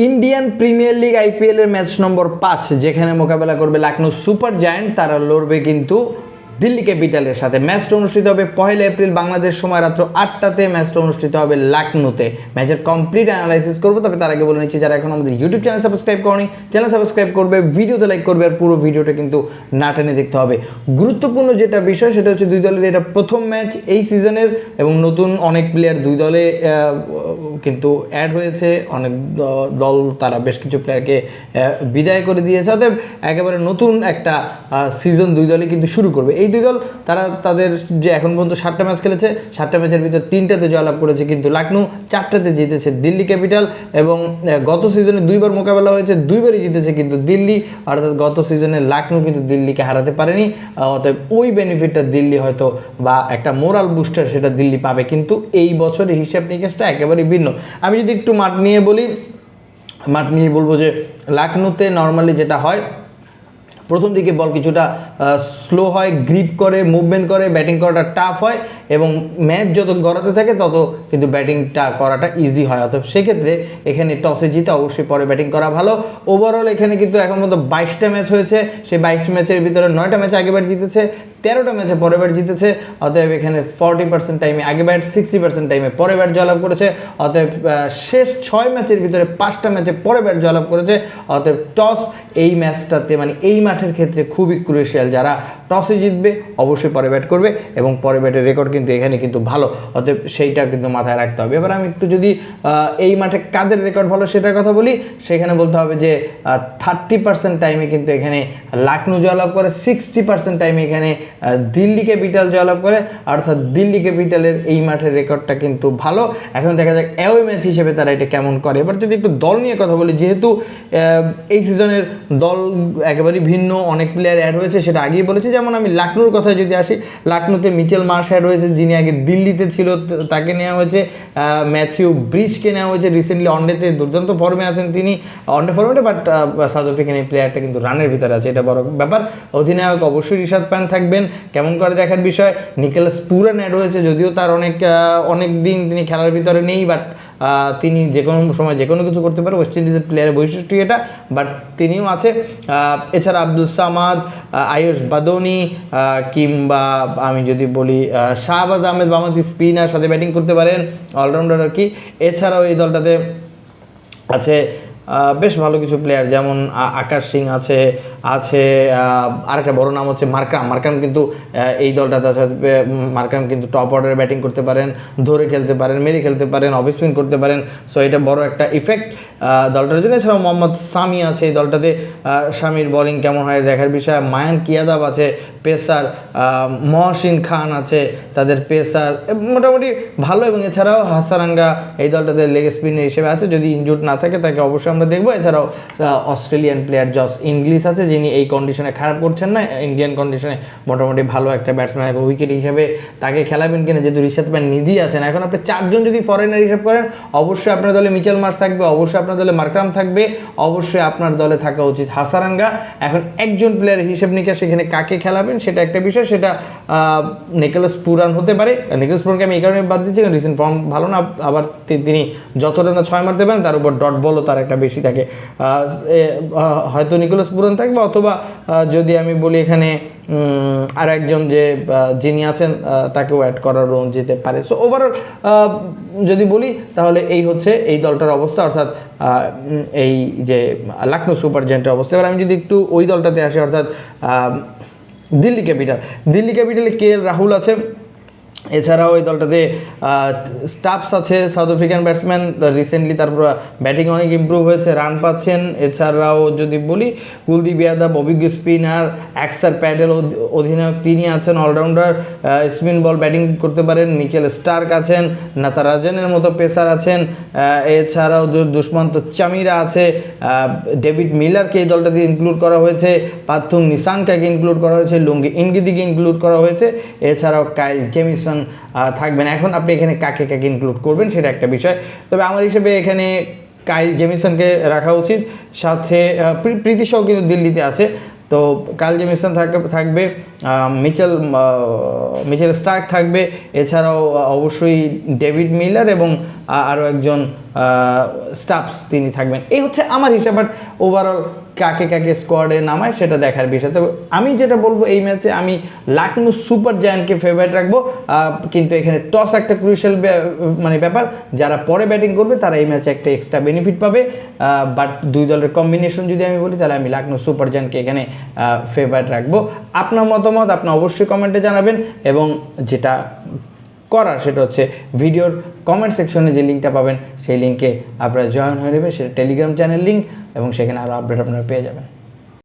Indian premier league IPL এর match নম্বর 5 যেখানে মোকাবেলা করবে লখনৌ সুপার জায়ান্ট। তারা লড়বে কিন্তু দিল্লি ক্যাপিটালের সাথে। ম্যাচটা অনুষ্ঠিত হবে 1 এপ্রিল বাংলাদেশ সময় রাত্র 8টাতে। ম্যাচটা অনুষ্ঠিত হবে লখনৌতে। ম্যাচের কমপ্লিট অ্যানালাইসিস করবো, তবে তার আগে বলে নিচ্ছি যারা এখন আমাদের ইউটিউব চ্যানেল সাবস্ক্রাইব করেনি, চ্যানেল সাবস্ক্রাইব করবে, ভিডিওতে লাইক করবে, আর পুরো ভিডিওটা কিন্তু না টেনে দেখতে হবে। গুরুত্বপূর্ণ যেটা বিষয় সেটা হচ্ছে দুই দলের এটা প্রথম ম্যাচ এই সিজনের, এবং নতুন অনেক প্লেয়ার দুই দলে কিন্তু অ্যাড হয়েছে। অনেক দল তারা বেশ কিছু প্লেয়ারকে বিদায় করে দিয়েছে। অতএব একেবারে নতুন একটা সিজন দুই দলে কিন্তু শুরু করবে। এই দুই দল তারা তাদের যে এখন পর্যন্ত 7টা ম্যাচ খেলেছে, 7টা ম্যাচের ভিতর 3টাতে জয়লাভ করেছে কিন্তু লখনৌ, 4টাতে জিতেছে দিল্লি ক্যাপিটাল। এবং গত সিজনে 2বার মোকাবেলা হয়েছে, 2বারই জিতেছে কিন্তু দিল্লি। অর্থাৎ গত সিজনে লখনৌ কিন্তু দিল্লিকে হারাতে পারেনি। অতএব ওই বেনিফিটটা দিল্লি হয়তো, বা একটা মোরাল বুস্টার সেটা দিল্লি পাবে। কিন্তু এই বছরের হিসাব নিকাশটা একেবারে ভিন্ন। আমি যদি একটু মাঠ নিয়ে বলবো যে লখনৌতে নর্মালি যেটা হয়, প্রথম দিকে বল কিছুটা স্লো হয়, গ্রিপ করে, মুভমেন্ট করে, ব্যাটিং করাটা টাফ হয়, এবং ম্যাচ যত গড়াতে থাকে তত কিন্তু ব্যাটিংটা করাটা ইজি হয়। অর্থাৎ সেক্ষেত্রে এখানে টসে জিতে অবশ্যই পরে ব্যাটিং করা ভালো। ওভারঅল এখানে কিন্তু এখন মতো 22টা ম্যাচ হয়েছে, সেই 22 ম্যাচের ভিতরে 9টা ম্যাচ আগেবার জিতেছে, 13টা ম্যাচে পরের বার জিতেছে। অতএব এখানে 40% টাইমে আগে ব্যাট, 60% টাইমে পরে ব্যাট জয়লাভ করেছে। অতএব শেষ 6 ম্যাচের ভিতরে 5টা ম্যাচে পরে ব্যাট জয়লাভ করেছে। অতএব টস এই ম্যাচটাতে, মানে এই মাঠের ক্ষেত্রে খুবই ক্রুশিয়াল। যারা টসে জিতবে অবশ্যই পরে ব্যাট করবে, এবং পরে ব্যাটের রেকর্ড কিন্তু এখানে কিন্তু ভালো। অতএব সেইটা কিন্তু মাথায় রাখতে হবে। এবার আমি একটু যদি এই মাঠে কাদের রেকর্ড ভালো সেটার কথা বলি, সেখানে বলতে হবে যে 30% টাইমে কিন্তু এখানে লখনৌ জয়লাভ করে, 60% টাইমে এখানে দিল্লি ক্যাপিটাল জয়লাভ করে। অর্থাৎ দিল্লি ক্যাপিটালের এই মাঠের রেকর্ডটা কিন্তু ভালো। এখন দেখা যাক অ্যাওয়ে ম্যাচ হিসেবে তারা এটা কেমন করে। এবার যদি একটু দল নিয়ে কথা বলি, যেহেতু এই সিজনের দল একেবারেই ভিন্ন, অনেক প্লেয়ার অ্যাড হয়েছে, সেটা আগেই বলেছি। যেমন আমি লখনৌর কথায় যদি আসি, লখনৌতে মিচেল মার্শ অ্যাড হয়েছে, যিনি আগে দিল্লিতে ছিল, তাকে নেওয়া হয়েছে। ম্যাথিউ ব্রিজকে নেওয়া হয়েছে রিসেন্টলি, ওয়ানডেতে দুর্দান্ত ফর্মে আছেন তিনি, ওয়ানডে ফর্মেটে, বাট সাউথ আফ্রিকান এই প্লেয়ারটা কিন্তু রানের ভিতরে আছে, এটা বড় ব্যাপার। অধিনায়ক অবশ্যই রিশাদ পান থাকবেন, কেমন করে দেখার বিষয়। নিকোলাস পুরান অ্যাড হয়েছে, যদিও তার অনেক দিন তিনি খেলার ভিতরে নেই, বাট তিনি যে কোনো সময় যে কোনো কিছু করতে পারে, ওয়েস্ট ইন্ডিজের প্লেয়ারের বৈশিষ্ট্য এটা, বাট তিনিও আছে। এছাড়া আব্দুল সামাদ, আয়ুষ বাদনি, কিংবা আমি যদি বলি শাহবাজ আহমেদ বামাতি স্পিনার, সাথে ব্যাটিং করতে পারেন, অলরাউন্ডার আর কি। এছাড়াও এই দলটাতে আছে বেশ ভালো কিছু প্লেয়ার, যেমন আকাশ সিং আছে আরেকটা বড় নাম হচ্ছে মার্কাম কিন্তু এই দলটাতে আছে। মার্কাম কিন্তু টপ অর্ডারে ব্যাটিং করতে পারেন, ধরে খেলতে পারেন, মেরে খেলতে পারেন, অফ স্পিন করতে পারেন। সো এটা বড় একটা ইফেক্ট দলটার জন্য। এছাড়াও মোহাম্মদ সামি আছে এই দলটাতে, সামির বোলিং কেমন হয় দেখার বিষয়। মায়াঙ্ক ইয়াদাব আছে পেসার, মহসিন খান আছে তাদের পেসার, মোটামুটি ভালো। এবং এছাড়াও হাসারাঙ্গা এই দলটাতে লেগ স্পিনার হিসেবে আছে, যদি ইনজুর্ড না থাকে তাকে অবশ্যই আমরা দেখবো। এছাড়াও অস্ট্রেলিয়ান প্লেয়ার জস ইংলিশ আছে, যিনি এই কন্ডিশনে খারাপ করছেন না, ইন্ডিয়ান কন্ডিশনে মোটামুটি ভালো একটা ব্যাটসম্যান, এবং উইকেট হিসাবে তাকে খেলাবেন কিনা, যেহেতু রিশাদ পান নিজেই আছেন। এখন আপনি 4 জন যদি ফরেনার হিসাব করেন, অবশ্যই আপনার দলে মিচেল মার্শ থাকবে, অবশ্যই আপনার দলে মার্কাম থাকবে, অবশ্যই আপনার দলে থাকা উচিত হাসারাঙ্গা। এখন একজন প্লেয়ার হিসেব নিকাশ সেখানে কাকে খেলাবেন সেটা একটা বিষয়, সেটা নিকোলাস পুরান হতে পারে। নিকোলাস পুরানকে আমি এই কারণে বাদ দিচ্ছি, কারণ রিসেন্ট ফর্ম ভালো না, আবার তিনি যত রানে 6 মারতে পারেন তার উপর ডট বলও তার একটা বেশি থাকে। হয়তো নিকোলাস পুরান থাকবে, অথবা যদি আমি বলি এখানে আর একজন যিনি আছেন তাকেও অ্যাড করারও যেতে পারে। সো ওভারঅল যদি বলি তাহলে এই হচ্ছে এই দলটার অবস্থা, অর্থাৎ এই যে লখনৌ সুপার জায়ান্টের অবস্থা। এবার আমি যদি একটু ওই দলটাতে আসি, অর্থাৎ দিল্লি ক্যাপিটালে কে এল রাহুল আছে। এছাড়াও এই দলটাতে স্টাফস আছে, সাউথ আফ্রিকান ব্যাটসম্যান, রিসেন্টলি তারপর ব্যাটিং অনেক ইমপ্রুভ হয়েছে, রান পাচ্ছেন। এছাড়াও যদি বলি কুলদীপ যাদব অভিজ্ঞ স্পিনার, অ্যাক্সার প্যাটেল অধিনায়ক তিনি আছেন, অলরাউন্ডার, স্পিন বল ব্যাটিং করতে পারেন। মিচেল স্টার্ক আছেন, নাতারাজনের মতো পেসার আছেন। এছাড়াও দুষ্মন্ত চামিরা আছে, ডেভিড মিলারকে এই দলটাতে ইনক্লুড করা হয়েছে, পাথুং নিসানকাকে ইনক্লুড করা হয়েছে, লুঙ্গি ইনগিদিকে ইনক্লুড করা হয়েছে। এছাড়াও কাইল জেমিসন থাকবেন। এখন আপনি এখানে কাকে ইনক্লুড করবেন সেটা একটা বিষয়, তবে আমার হিসেবে এখানে কাইল জেমিসনকে রাখা উচিত। সাথে প্রীতি শাও কিন্তু দিল্লিতে আছে, তো কাইল জেমিসন থাকবে, মিচেল স্টার্ক থাকবে। এছাড়াও অবশ্যই ডেভিড মিলার এবং আরও একজন স্টাফস তিনি থাকবেন, এই হচ্ছে আমার হিসাব। বাট ওভারঅল কাকে কাকে স্কোয়াডে নামায় সেটা দেখার বিষয়। তবে আমি যেটা বলবো এই ম্যাচে আমি লাকনো সুপার জায়ান্টকে ফেভারিট রাখবো, কিন্তু এখানে টস একটা ক্রুশিয়াল মানে ব্যাপার, যারা পরে ব্যাটিং করবে তারা এই ম্যাচে একটা এক্সট্রা বেনিফিট পাবে। বাট দুই দলের কম্বিনেশন যদি আমি বলি তাহলে আমি লাকনো সুপার জায়ান্টকে এখানে ফেভারিট রাখবো। আপনার মতামত আপনি অবশ্যই কমেন্টে জানাবেন, এবং যেটা করার সেটা হচ্ছে ভিডিওর কমেন্ট সেকশনে যে লিঙ্কটা পাবেন সেই লিঙ্কে আপনারা জয়েন হয়ে নেবেন, সেটা টেলিগ্রাম চ্যানেল লিঙ্ক, এবং সেখানে আরও আপডেট আপনারা পেয়ে যাবেন।